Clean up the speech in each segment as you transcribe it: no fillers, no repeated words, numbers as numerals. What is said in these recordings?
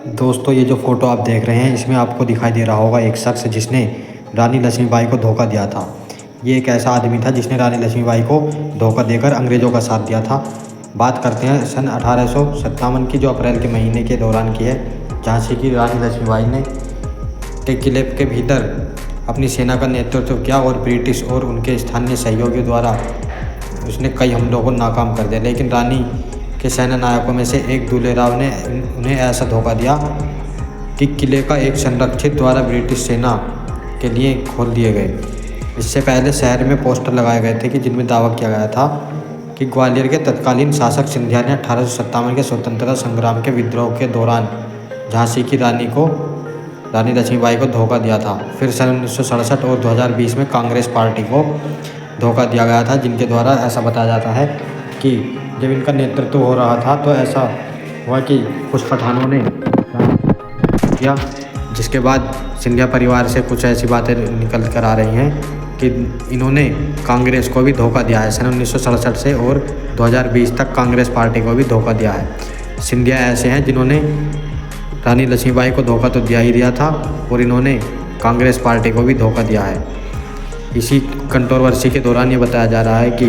दोस्तों ये जो फ़ोटो आप देख रहे हैं इसमें आपको दिखाई दे रहा होगा एक शख्स जिसने रानी लक्ष्मीबाई को धोखा दिया था। ये एक ऐसा आदमी था जिसने रानी लक्ष्मीबाई को धोखा देकर अंग्रेज़ों का साथ दिया था। बात करते हैं सन 1857 की, जो अप्रैल के महीने के दौरान की है। झांसी की रानी लक्ष्मीबाई ने के किले के भीतर अपनी सेना का नेतृत्व किया और ब्रिटिश और उनके स्थानीय सहयोगियों द्वारा उसने कई हमलों को नाकाम कर दिया। लेकिन रानी के सेना नायकों में से एक दूल्हे राव ने उन्हें ऐसा धोखा दिया कि किले का एक संरक्षित द्वारा ब्रिटिश सेना के लिए खोल दिए गए। इससे पहले शहर में पोस्टर लगाए गए थे कि जिनमें दावा किया गया था कि ग्वालियर के तत्कालीन शासक सिंधिया ने 1857 के स्वतंत्रता संग्राम के विद्रोह के दौरान झांसी की रानी लक्ष्मीबाई को धोखा दिया था। फिर सन 1967 और 2020 में कांग्रेस पार्टी को धोखा दिया गया था, जिनके द्वारा ऐसा बताया जाता है कि जब इनका नेतृत्व हो रहा था तो ऐसा हुआ कि कुछ पठानों ने किया, जिसके बाद सिंधिया परिवार से कुछ ऐसी बातें निकल कर आ रही हैं कि इन्होंने कांग्रेस को भी धोखा दिया है। सन 1967 से और 2020 तक कांग्रेस पार्टी को भी धोखा दिया है। सिंधिया ऐसे हैं जिन्होंने रानी लक्ष्मीबाई को धोखा तो दिया ही दिया था और इन्होंने कांग्रेस पार्टी को भी धोखा दिया है। इसी कंट्रोवर्सी के दौरान ये बताया जा रहा है कि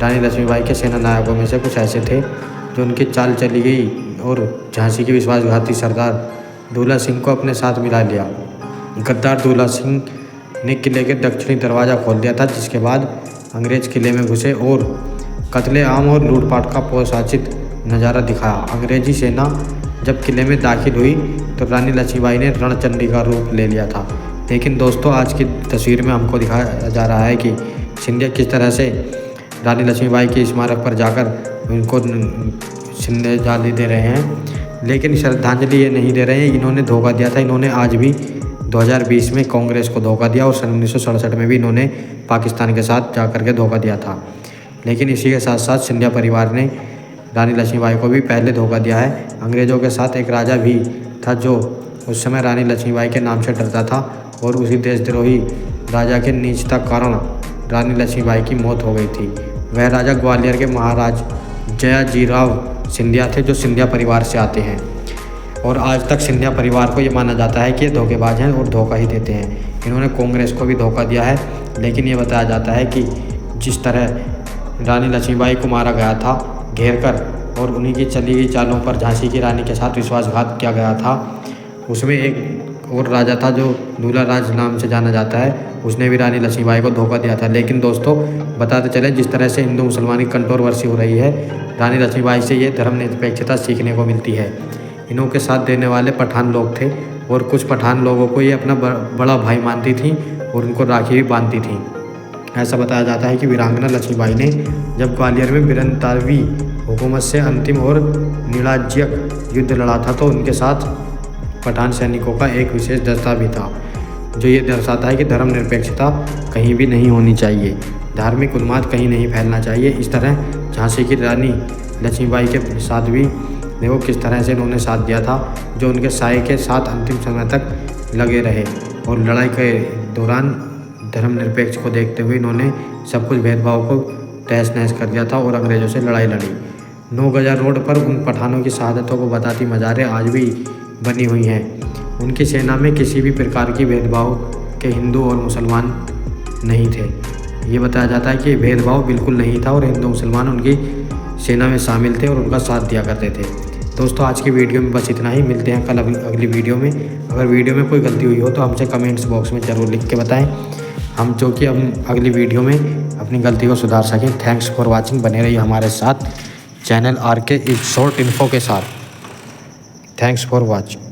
रानी लक्ष्मीबाई के सेना नायकों में से कुछ ऐसे थे जो उनकी चाल चली गई और झांसी के विश्वासघाती सरदार दूल्हा सिंह को अपने साथ मिला लिया। गद्दार दूल्हा सिंह ने किले के दक्षिणी दरवाज़ा खोल दिया था, जिसके बाद अंग्रेज़ किले में घुसे और कत्लेआम और लूटपाट का पौशाचित नज़ारा दिखाया। अंग्रेज़ी सेना जब किले में दाखिल हुई तो रानी लक्ष्मीबाई ने रणचंडी का रूप ले लिया था। लेकिन दोस्तों आज की तस्वीर में हमको दिखाया जा रहा है कि सिंधिया किस तरह से रानी लक्ष्मीबाई के स्मारक पर जाकर उनको श्रद्धांजलि दे रहे हैं। लेकिन श्रद्धांजलि ये नहीं दे रहे हैं, इन्होंने धोखा दिया था। इन्होंने आज भी 2020 में कांग्रेस को धोखा दिया और सन 1967 में भी इन्होंने पाकिस्तान के साथ जाकर के धोखा दिया था। लेकिन इसी के साथ साथ सिंधिया परिवार ने रानी लक्ष्मीबाई को भी पहले धोखा दिया है। अंग्रेज़ों के साथ एक राजा भी था जो उस समय रानी लक्ष्मीबाई के नाम से डरता था और उसी देशद्रोही राजा के नीचता कारण रानी लक्ष्मीबाई की मौत हो गई थी। वह राजा ग्वालियर के महाराज जयाजीराव सिंधिया थे, जो सिंधिया परिवार से आते हैं। और आज तक सिंधिया परिवार को ये माना जाता है कि ये धोखेबाज हैं और धोखा ही देते हैं। इन्होंने कांग्रेस को भी धोखा दिया है। लेकिन ये बताया जाता है कि जिस तरह रानी लक्ष्मीबाई को मारा गया था घेर कर और उन्हीं की चली गई चालों पर झांसी की रानी के साथ विश्वासघात किया गया था, उसमें एक और राजा था जो दूल्हा राज नाम से जाना जाता है, उसने भी रानी लक्ष्मीबाई को धोखा दिया था। लेकिन दोस्तों बताते चले, जिस तरह से हिंदू मुसलमान की कंट्रोवर्सी हो रही है, रानी लक्ष्मीबाई से ये धर्मनिरपेक्षता सीखने को मिलती है। इन्हों के साथ देने वाले पठान लोग थे और कुछ पठान लोगों को ये अपना बड़ा भाई मानती थी और उनको राखी भी बांधती थी। ऐसा बताया जाता है कि वीरांगना लक्ष्मीबाई ने जब ग्वालियर में बिरंतारवी हुकूमत से अंतिम और निर्णायक युद्ध लड़ा था तो उनके साथ पठान सैनिकों का एक विशेष दस्ता भी था, जो ये दर्शाता है कि धर्मनिरपेक्षता कहीं भी नहीं होनी चाहिए, धार्मिक उन्माद कहीं नहीं फैलना चाहिए। इस तरह झांसी की रानी लक्ष्मीबाई के साथ भी देखो किस तरह से इन्होंने साथ दिया था, जो उनके साये के साथ अंतिम समय तक लगे रहे और लड़ाई के दौरान धर्मनिरपेक्ष को देखते हुए इन्होंने सब कुछ भेदभाव को तहस नहस कर दिया था और अंग्रेज़ों से लड़ाई लड़ी। 9 गजा रोड पर उन पठानों की शहादतों को बताती मज़ारें आज भी बनी हुई हैं। उनकी सेना में किसी भी प्रकार की भेदभाव के हिंदू और मुसलमान नहीं थे। ये बताया जाता है कि भेदभाव बिल्कुल नहीं था और हिंदू मुसलमान उनकी सेना में शामिल थे और उनका साथ दिया करते थे। दोस्तों आज की वीडियो में बस इतना ही। मिलते हैं कल अगली वीडियो में। अगर वीडियो में कोई गलती हुई हो तो हमसे कमेंट्स बॉक्स में ज़रूर लिख के बताएं, हम जो कि हम अगली वीडियो में अपनी गलती को सुधार सकें। Thanks for watching. बने रहिए हमारे साथ चैनल RK शॉर्ट इन्फो के साथ। Thanks for watching.